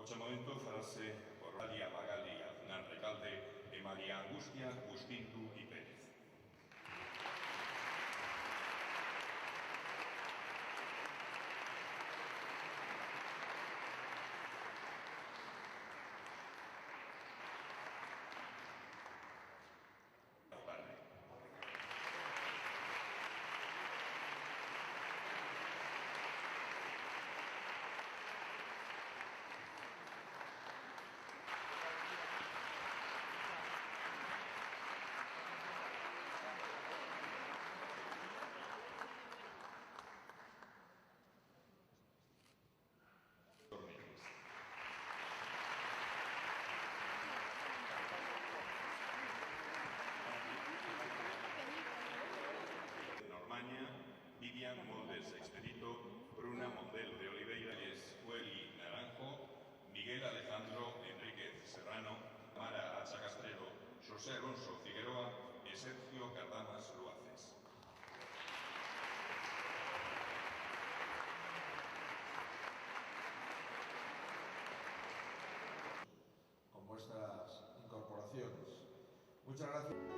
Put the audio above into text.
Otro momento farase por María Magali Aznar Recalde y María Angustia Agustindu y Pérez. Vivian Moldes Expedito, Bruna Mondel de Oliveira, Escueli Naranjo, Miguel Alejandro Enríquez Serrano, Mara Hacha Castrero, José Alonso Figueroa y Sergio Cardamas Luaces. Con vuestras incorporaciones. Muchas gracias.